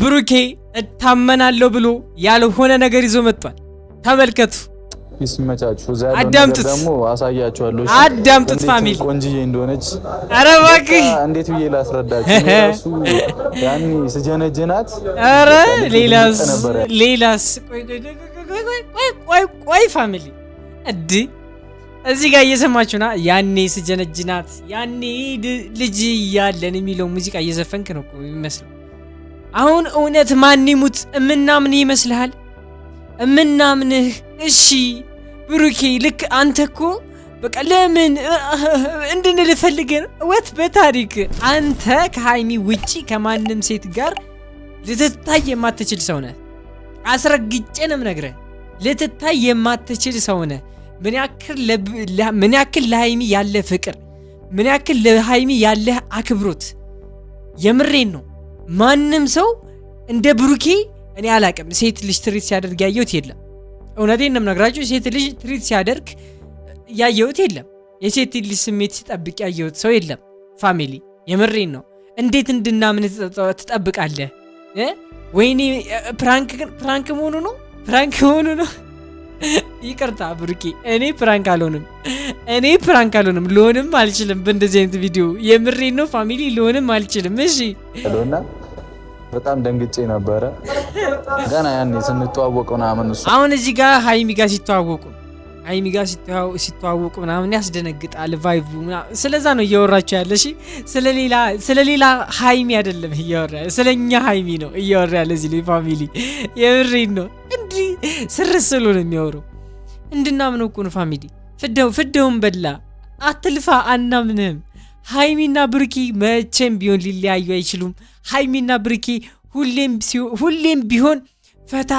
ብሩኬ እታመናለሁ ብሎ ያልሆነ ነገር ይዞ መጥቷል። ተመልከቱ። ይስመቻችሁ። እዛ ያለው ደግሞ አሳያችኋለሁ። አዳምጡት ፋሚሊ ቆንጂዬ እንደሆነች። ኧረ እባክህ እንዴት ብዬ ላስረዳችሁ? እሱ ያኔ ስጀነጀናት። ኧረ ሌላስ ቆይ ፋሚሊ እዚህ ጋር እየሰማችሁና ያኔ ስጀነጅናት ያኔ ልጅ እያለን የሚለው ሙዚቃ እየዘፈንክ ነው የሚመስለው። አሁን እውነት ማን ይሙት እምናምን ይመስልሃል? እምናምንህ እሺ ብሩኬ ልክ አንተ እኮ በቃ ለምን እንድንልፈልገን ወት በታሪክ አንተ ከሃይሚ ውጪ ከማንም ሴት ጋር ልትታይ የማትችል ሰው ነህ። አስረግጬ ነው የምነግርህ፣ ልትታይ የማትችል ሰው ነህ። ምን ያክል ለሃይሚ ያለ ፍቅር፣ ምን ያክል ለሃይሚ ያለ አክብሮት፣ የምሬን ነው። ማንም ሰው እንደ ብሩኬ እኔ አላቅም ሴት ልጅ ትሪት ሲያደርግ ያየሁት የለም። እውነቴን ነው የምነግራችሁ፣ ሴት ልጅ ትሪት ሲያደርግ ያየሁት የለም። የሴት ልጅ ስሜት ሲጠብቅ ያየሁት ሰው የለም። ፋሚሊ የምሬን ነው። እንዴት እንድናምን ትጠብቃለህ? ወይኔ ፕራንክ መሆኑ ነው። ይቅርታ ብሩኬ፣ እኔ ፕራንክ አልሆንም፣ ልሆንም አልችልም በእንደዚህ አይነት ቪዲዮ። የምሬን ነው ፋሚሊ፣ ልሆንም አልችልም። እሺ በጣም ደንግጬ ነበረ ገና ያኔ ስንተዋወቅ ምናምን። እሱ አሁን እዚህ ጋር ሃይሚ ጋር ሲተዋወቁ ምናምን ያስደነግጣል ቫይቡ ምናምን። ስለዛ ነው እያወራችሁ ያለ። እሺ ስለሌላ ሃይሚ አይደለም እያወራ፣ ስለኛ ሃይሚ ነው እያወራ ያለ እዚህ ላይ ፋሚሊ። የምሬን ነው። እንዲህ ስርስሎ ነው የሚያወራው። እንድናምነው እኮ ነው ፋሚሊ። ፍደውን በላ አትልፋ፣ አናምንህም። ሃይሚና ብሩኬ መቼም ቢሆን ሊለያዩ አይችሉም። ሃይሚና ብሩኬ ሁሌም ቢሆን ፈታ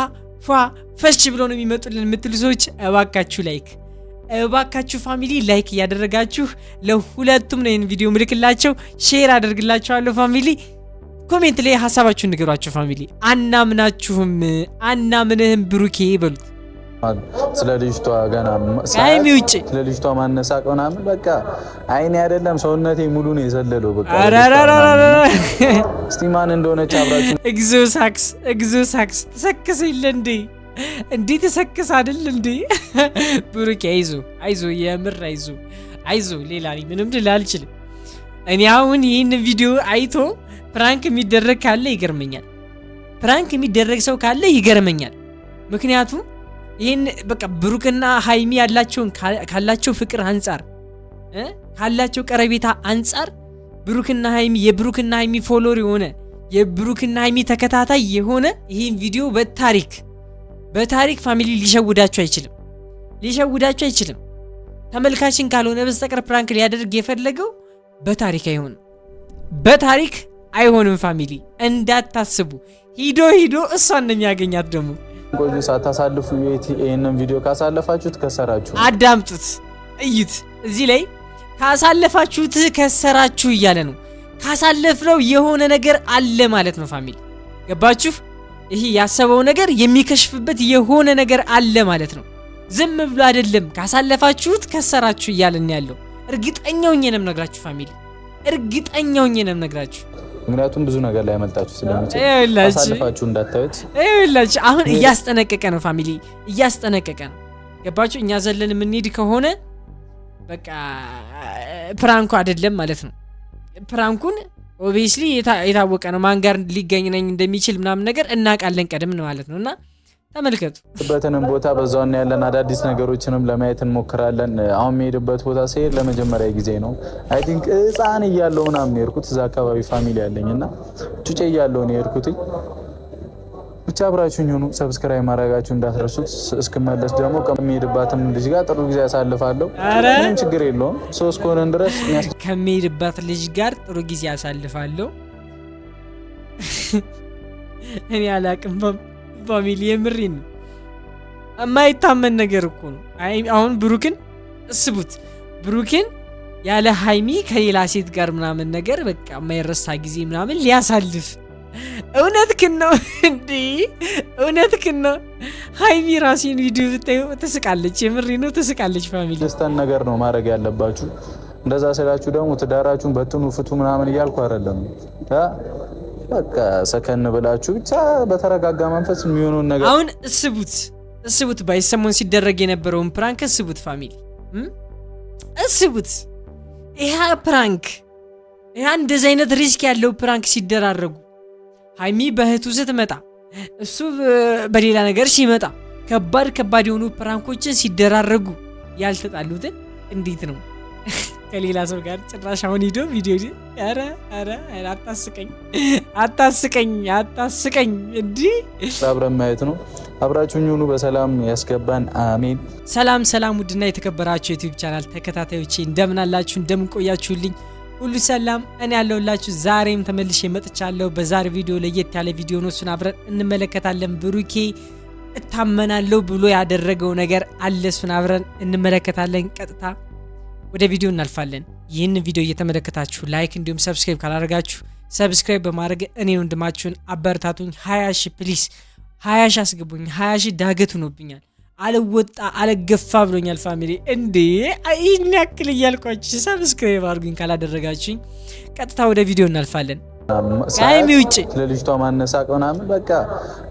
ፈሽ ብሎ ነው የሚመጡልን የምትሉ ሰዎች እባካችሁ ፋሚሊ ላይክ እያደረጋችሁ ለሁለቱም ነው ይህን ቪዲዮ ምልክላቸው፣ ሼር አደርግላችኋለሁ ፋሚሊ። ኮሜንት ላይ ሀሳባችሁን ንገሯቸው ፋሚሊ። አናምንህም ብሩኬ በሉት። ስለ ልጅቷ ገና ሃይሚ ውጪ ስለ ልጅቷ ማነሳቅ ምናምን በቃ አይኔ አይደለም ሰውነቴ ሙሉ ነው የዘለለው። በቃ እስቲ ማን እንደሆነች አብራችሁ እግዚኦ ሳክስ ተሰከሰ ይለ እንዴ ተሰከሰ አይደል እንዴ? ብሩኬ አይዞ የምር አይዞ ሌላ ምንም ልል አልችልም። እኔ አሁን ይህን ቪዲዮ አይቶ ፕራንክ የሚደረግ ካለ ይገርመኛል። ፕራንክ የሚደረግ ሰው ካለ ይገርመኛል። ምክንያቱም ይህን በቃ ብሩክና ሃይሚ ካላቸው ፍቅር አንጻር ካላቸው ቀረቤታ አንጻር የብሩክና ሃይሚ ፎሎወር የሆነ የብሩክና ሃይሚ ተከታታይ የሆነ ይህን ቪዲዮ በታሪክ ፋሚሊ ሊሸውዳቸው አይችልም። ተመልካችን ካልሆነ በስተቀር ፕራንክ ሊያደርግ የፈለገው በታሪክ አይሆንም ፋሚሊ እንዳታስቡ። ሂዶ እሷን ነው የሚያገኛት ደግሞ። ቆዩ ሳታሳልፉ ይሄንን ቪዲዮ ካሳለፋችሁት ከሰራችሁ። አዳምጡት፣ እዩት። እዚህ ላይ ካሳለፋችሁት ከሰራችሁ እያለ ነው። ካሳለፍነው የሆነ ነገር አለ ማለት ነው ፋሚሊ። ገባችሁ? ይሄ ያሰበው ነገር የሚከሽፍበት የሆነ ነገር አለ ማለት ነው። ዝም ብሎ አይደለም። ካሳለፋችሁት ከሰራችሁ እያለን ያለው እርግጠኛው ነኝ ነግራችሁ ፋሚሊ፣ እርግጠኛው ነኝ ነግራችሁ። ምክንያቱም ብዙ ነገር ላይ ያመልጣችሁ ስለሚችል አሳልፋችሁ እንዳታዩት። ይኸውላችሁ አሁን እያስጠነቀቀ ነው ፋሚሊ፣ እያስጠነቀቀ ነው። ገባችሁ? እኛ ዘለን የምንሄድ ከሆነ በቃ ፕራንኩ አይደለም ማለት ነው። ፕራንኩን ኦብቪየስሊ የታወቀ ነው ማን ጋር ሊገኝ ነኝ እንደሚችል ምናምን ነገር እናውቃለን ቀደም ማለት ነውና ተመልከቱ። በተንም ቦታ በዛውና ያለን አዳዲስ ነገሮችንም ለማየት እንሞክራለን። አሁን የሚሄድበት ቦታ ሲሄድ ለመጀመሪያ ጊዜ ነው። አይ ቲንክ ህፃን እያለሁ ምናምን ነው የሄድኩት። እዛ አካባቢ ፋሚሊ ያለኝና ጩጬ እያለሁ ነው የሄድኩት። ብቻ አብራችሁኝ ሁኑ። ሰብስክራይብ ማድረጋችሁ እንዳትረሱት። እስክመለስ ደግሞ ከሚሄድባትም ልጅ ጋር ጥሩ ጊዜ አሳልፋለሁ። ምንም ችግር የለውም። ሶስት ከሆነን ድረስ ከሚሄድባት ልጅ ጋር ጥሩ ጊዜ አሳልፋለሁ። እኔ አላቅም ፋሚሊ፣ የምሬን ነው። የማይታመን ነገር እኮ ነው። አሁን ብሩክን እስቡት። ብሩክን ያለ ሃይሚ ከሌላ ሴት ጋር ምናምን ነገር በቃ የማይረሳ ጊዜ ምናምን ሊያሳልፍ። እውነትህን ነው እንዴ? እውነትህን ነው። ሃይሚ ራሴን ቪዲዮ ብታዩ ትስቃለች። የምሬን ነው ትስቃለች። ፋሚሊ ደስታን ነገር ነው ማድረግ ያለባችሁ። እንደዛ ስላችሁ ደግሞ ትዳራችሁን በትኑ ፍቱ ምናምን እያልኩ አይደለም። በቃ ሰከን ብላችሁ ብቻ በተረጋጋ መንፈስ የሚሆነውን ነገር አሁን እስቡት ባይሰሞን ሲደረግ የነበረውን ፕራንክ እስቡት ፋሚሊ እስቡት። ይሄ ፕራንክ ይሄ እንደዚህ አይነት ሪስክ ያለው ፕራንክ ሲደራረጉ ሃይሚ በእህቱ ስትመጣ እሱ በሌላ ነገር ሲመጣ ከባድ የሆኑ ፕራንኮችን ሲደራረጉ ያልተጣሉትን እንዴት ነው ከሌላ ሰው ጋር ጭራሽ አሁን ሄዶ ቪዲዮ አረ አታስቀኝ እንዴ አብረን ማየት ነው። አብራችሁኝ ሁኑ። በሰላም ያስገባን አሜን። ሰላም ውድና የተከበራችሁ ዩቲዩብ ቻናል ተከታታዮቼ እንደምን አላችሁ? እንደምን ቆያችሁልኝ? ሁሉ ሰላም እኔ ያለሁላችሁ ዛሬም ተመልሼ መጥቻለሁ። በዛሬ ቪዲዮ ለየት ያለ ቪዲዮ ነው። እሱን አብረን እንመለከታለን። ብሩኬ እታመናለሁ ብሎ ያደረገው ነገር አለ። እሱን አብረን እንመለከታለን። ቀጥታ ወደ ቪዲዮ እናልፋለን። ይህን ቪዲዮ እየተመለከታችሁ ላይክ እንዲሁም ሰብስክራይብ ካላደረጋችሁ ሰብስክራይብ በማድረግ እኔ ወንድማችሁን አበረታቱኝ። 20 ሺህ ፕሊስ 20 ሺህ አስገቡኝ። 20 ሺህ ዳገት ሆኖብኛል። አልወጣ አልገፋ ብሎኛል ፋሚሊ። እንዴ ይህን ያክል እያልኳችሁ ሰብስክራይብ አድርጉኝ ካላደረጋችሁኝ። ቀጥታ ወደ ቪዲዮ እናልፋለን። አይሚ ውጪ ለልጅቷ ማነሳቅ ምናምን በቃ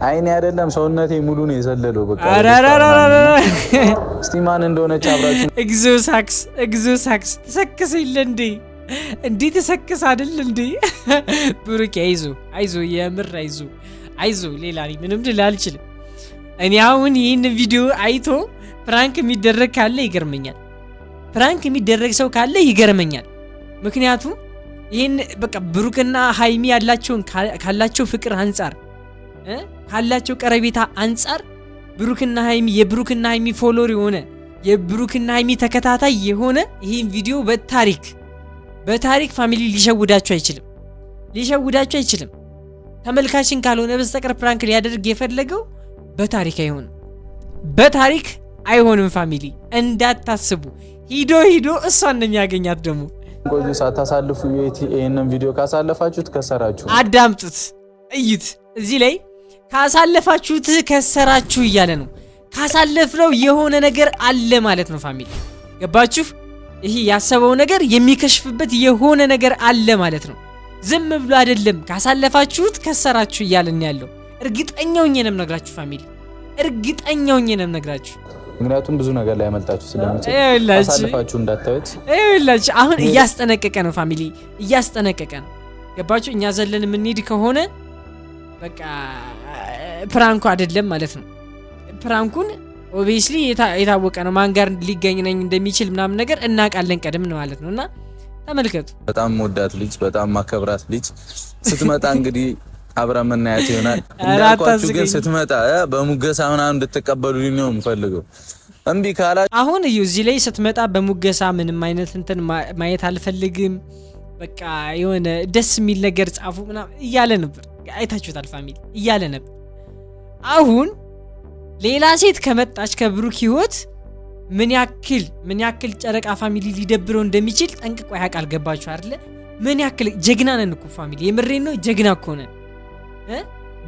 አይኔ አይደለም ሰውነቴ ሙሉ ነው የዘለለው። በቃ እስቲ ማን እንደሆነች አብራችሁ ኤግዞሳክስ ተሰክስ ይለ እንዴ ተሰክስ አይደል እንዴ? ብሩክ አይዞ የምር አይዞ ሌላ ምንም ልል አልችልም። እኔ አሁን ይህን ቪዲዮ አይቶ ፕራንክ የሚደረግ ካለ ይገርመኛል። ፕራንክ የሚደረግ ሰው ካለ ይገርመኛል። ምክንያቱም ይህን በቃ ብሩክና ሃይሚ ካላቸው ፍቅር አንጻር ካላቸው ቀረቤታ አንጻር ብሩክና ሃይሚ የብሩክና ሃይሚ ፎሎወር የሆነ የብሩክና ሃይሚ ተከታታይ የሆነ ይህን ቪዲዮ በታሪክ ፋሚሊ ሊሸውዳቸው አይችልም። ተመልካችን ካልሆነ በስተቀር ፕራንክ ሊያደርግ የፈለገው በታሪክ አይሆንም ፋሚሊ እንዳታስቡ። ሂዶ እሷን ነው የሚያገኛት። ደግሞ ቆዩ ሳታሳልፉ ይሄንን ቪዲዮ ካሳለፋችሁት ከሰራችሁ አዳምጡት፣ እዩት። እዚህ ላይ ካሳለፋችሁት ከሰራችሁ እያለ ነው። ካሳለፍነው የሆነ ነገር አለ ማለት ነው ፋሚሊ። ገባችሁ? ይሄ ያሰበው ነገር የሚከሽፍበት የሆነ ነገር አለ ማለት ነው። ዝም ብሎ አይደለም። ካሳለፋችሁት ከሰራችሁ እያለን ያለው እርግጠኛው ነኝ ነግራችሁ ፋሚሊ፣ እርግጠኛው ነኝ ነግራችሁ። ምክንያቱም ብዙ ነገር ላይ ያመልጣችሁ ስለሚችል አሳልፋችሁ እንዳታዩት። ይኸውላችሁ አሁን እያስጠነቀቀ ነው ፋሚሊ፣ እያስጠነቀቀ ነው። ገባችሁ? እኛ ዘለን የምንሄድ ከሆነ በቃ ፕራንኩ አይደለም ማለት ነው። ፕራንኩን ኦብቪየስሊ የታወቀ ነው። ማን ጋር ሊገናኝ እንደሚችል ምናምን ነገር እናውቃለን ቀደም ነው ማለት ነውና ተመልከቱ። በጣም ወዳት ልጅ፣ በጣም ማከብራት ልጅ ስትመጣ እንግዲህ አብረን መናያት ይሆናል። እንዳልኳችሁ ግን ስትመጣ በሙገሳ ምናምን እንድትቀበሉልኝ ነው የምፈልገው። እምቢ ካላ አሁን እዚህ ላይ ስትመጣ በሙገሳ ምንም አይነት እንትን ማየት አልፈልግም። በቃ የሆነ ደስ የሚል ነገር ጻፉ ምናምን እያለ ነበር። አይታችሁታል ፋሚሊ እያለ ነበር። አሁን ሌላ ሴት ከመጣች ከብሩክ ህይወት ምን ያክል ጨረቃ ፋሚሊ ሊደብረው እንደሚችል ጠንቅቆ ያውቃል። ገባችሁ አይደለ? ምን ያክል ጀግና ነን እኮ ፋሚሊ፣ የምሬን ነው። ጀግና እኮ ነን።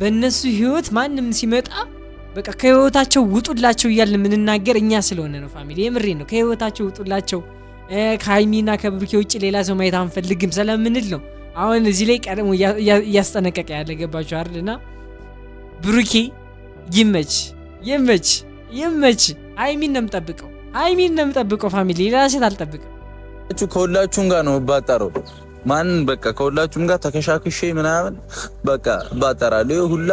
በእነሱ ህይወት ማንም ሲመጣ በቃ ከህይወታቸው ውጡላቸው እያልን የምንናገር እኛ ስለሆነ ነው ፋሚሊ፣ የምሬን ነው። ከህይወታቸው ውጡላቸው፣ ከሃይሚና ከብሩኬ ውጭ ሌላ ሰው ማየት አንፈልግም ስለምንል ነው አሁን እዚህ ላይ ቀድሞ እያስጠነቀቀ ያለ። ገባችሁ አይደልና? ብሩኬ ይመች ሃይሚን ነው የምጠብቀው ፋሚሊ፣ ሌላ ሴት አልጠብቅም። ከሁላችሁም ጋር ነው ባጣረው ማን በቃ ከሁላችሁም ጋር ተከሻክሼ ምናምን በቃ ባጣራለሁ ሁላ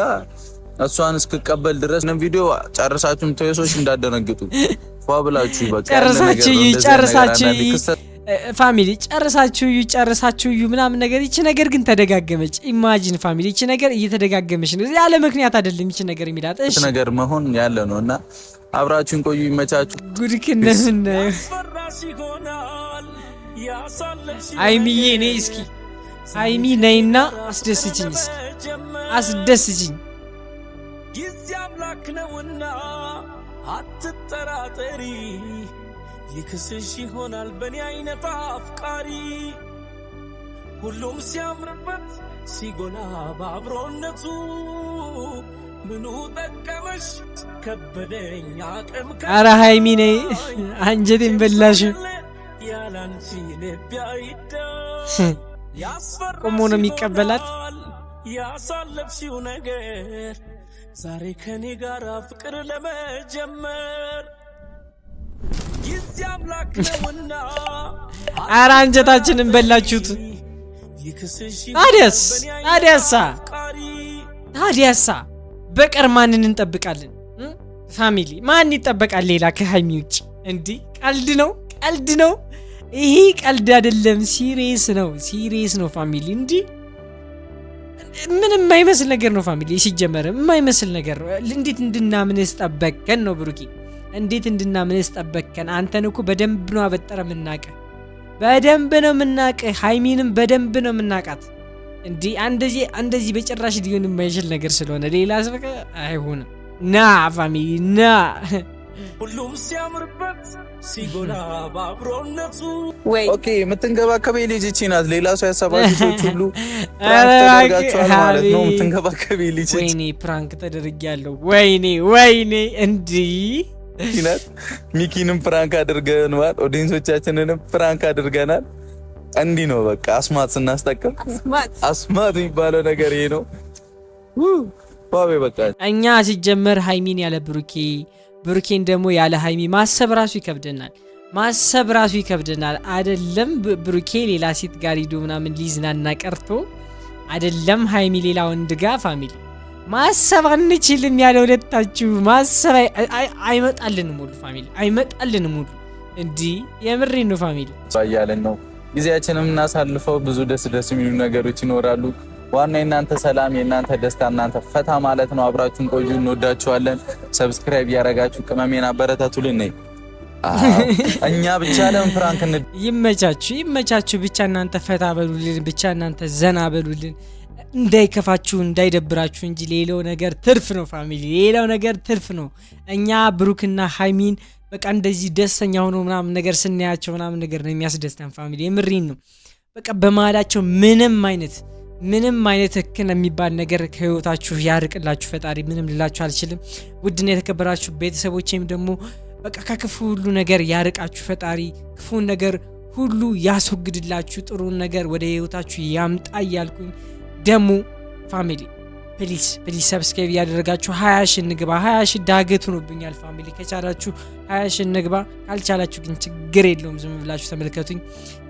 እሷን እስክቀበል ድረስ ነው። ቪዲዮ ጨርሳችሁም ተይሶች እንዳደነግጡ ፏብላችሁ በቃ ጨርሳችሁ ፋሚሊ ጨርሳችሁ ምናምን ነገር። ይቺ ነገር ግን ተደጋገመች። ኢማጂን ፋሚሊ፣ ይቺ ነገር እየተደጋገመች ነው። ያለ ምክንያት አይደለም ይቺ ነገር የሚላት። እሺ ነገር መሆን ያለ ነውና አብራችሁን ቆዩ። ይመቻችሁ። ጉድክነን ሃይሚዬ ነይ እስኪ ሃይሚ ነይና አስደስችኝ። ጊዜ አምላክ ነውና አትጠራጠሪ፣ ይክስሽ ይሆናል በእኔ አይነት አፍቃሪ። ሁሉም ሲያምርበት ሲጎላ በአብሮነቱ ምኑ ጠቀመሽ ከበደኝ አቅም። ኧረ ሃይሚ ነይ አንጀቴን በላሽ። ቆሞ ነው የሚቀበላት። ያሳለፍሽው ነገር ዛሬ ከኔ ጋር ፍቅር ለመጀመር ጊዜ አምላክ ነውና ኧረ አንጀታችንን በላችሁት። ታዲያሳ በቀር ማንን እንጠብቃለን? ፋሚሊ ማን ይጠበቃል ሌላ ከሃይሚ ውጭ? እንዲህ ቀልድ ነው ይሄ ቀልድ አይደለም፣ ሲሪየስ ነው ፋሚሊ። እንዲህ ምንም የማይመስል ነገር ነው ፋሚሊ። ሲጀመር የማይመስል ነገር ነው። እንዴት እንድናምንስ ጠበቅከን ነው ብሩኬ? እንዴት እንድናምንስ ጠበቅከን? አንተን እኮ በደንብ ነው አበጠረ የምናቀ፣ በደንብ ነው የምናቀ። ሃይሚንም በደንብ ነው የምናቃት። እንዲህ እንደዚህ በጭራሽ ሊሆን የማይችል ነገር ስለሆነ ሌላ አስበቀ አይሆንም። ና ፋሚሊ ና። ሁሉም ሲያምርበት ሲጎላ ባብሮነቱ ኦኬ የምትንከባከበ ልጅ እቺ ናት። ሌላ ሰው ያሰባችሁ ሰዎች ሁሉ ፕራንክ ተደርጋችኋል ማለት ነው። የምትንከባከበ ልጅ ወይኔ ፕራንክ ተደርጊያለሁ። ወይኔ እንዲህ ይናት ሚኪንም ፕራንክ አድርገናል፣ ኦዲየንሶቻችንንም ፕራንክ አድርገናል። እንዲህ ነው በቃ አስማት ስናስጠቅም አስማት የሚባለው ነገር ይሄ ነው። ባቤ በቃ እኛ ሲጀመር ሃይሚን ያለ ብሩኬን ደግሞ ያለ ሃይሚ ማሰብ ራሱ ይከብደናል። አይደለም ብሩኬ ሌላ ሴት ጋር ሂዶ ምናምን ሊዝናና ቀርቶ አይደለም ሃይሚ ሌላ ወንድ ጋር ፋሚሊ ማሰብ አንችልም። ያለ ሁለታችሁ ማሰብ አይመጣልንም ሙሉ ፋሚሊ አይመጣልንም ሙሉ። እንዲህ የምሬን ነው ፋሚሊ ባያለን ነው ጊዜያችንን እናሳልፈው። ብዙ ደስ የሚሉ ነገሮች ይኖራሉ። ዋና የእናንተ ሰላም የእናንተ ደስታ እናንተ ፈታ ማለት ነው። አብራችሁን ቆዩ። እንወዳችኋለን። ሰብስክራይብ ያረጋችሁ ቅመሜን አበረታቱልን። እኛ ብቻ ለምን ፍራንክ ይመቻችሁ። ብቻ እናንተ ፈታ በሉልን፣ ብቻ እናንተ ዘና በሉልን። እንዳይከፋችሁ እንዳይደብራችሁ እንጂ ሌላው ነገር ትርፍ ነው ፋሚሊ፣ ሌላው ነገር ትርፍ ነው። እኛ ብሩክና ሃይሚን በቃ እንደዚህ ደስተኛ ሆኖ ምናምን ነገር ስናያቸው ምናምን ነገር ነው የሚያስደስተን ፋሚሊ። የምሬን ነው። በቃ በመሃላቸው ምንም አይነት ህክን የሚባል ነገር ከህይወታችሁ ያርቅላችሁ ፈጣሪ። ምንም ልላችሁ አልችልም። ውድና የተከበራችሁ ቤተሰቦቼም ደግሞ በቃ ከክፉ ሁሉ ነገር ያርቃችሁ ፈጣሪ። ክፉን ነገር ሁሉ ያስወግድላችሁ፣ ጥሩን ነገር ወደ ህይወታችሁ ያምጣ እያልኩኝ ደግሞ ፋሚሊ ፕሊዝ ሰብስክራይብ ያደረጋችሁ 20 ሺህ እንግባ። 20 ሺህ ዳገት ሆኖብኛል ፋሚሊ። ከቻላችሁ 20 ሺህ እንግባ፣ ካልቻላችሁ ግን ችግር የለውም ዝም ብላችሁ ተመልከቱኝ።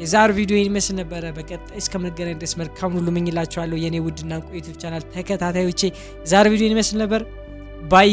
የዛሬው ቪዲዮ ይመስል ነበረ። በቀጣይ እስከምንገናኝ ድረስ መልካም ሁሉ እመኝላችኋለሁ የኔ ውድና እንቁ ዩቲዩብ ቻናል ተከታታዮቼ። የዛሬው ቪዲዮ ይመስል ነበር። ባይ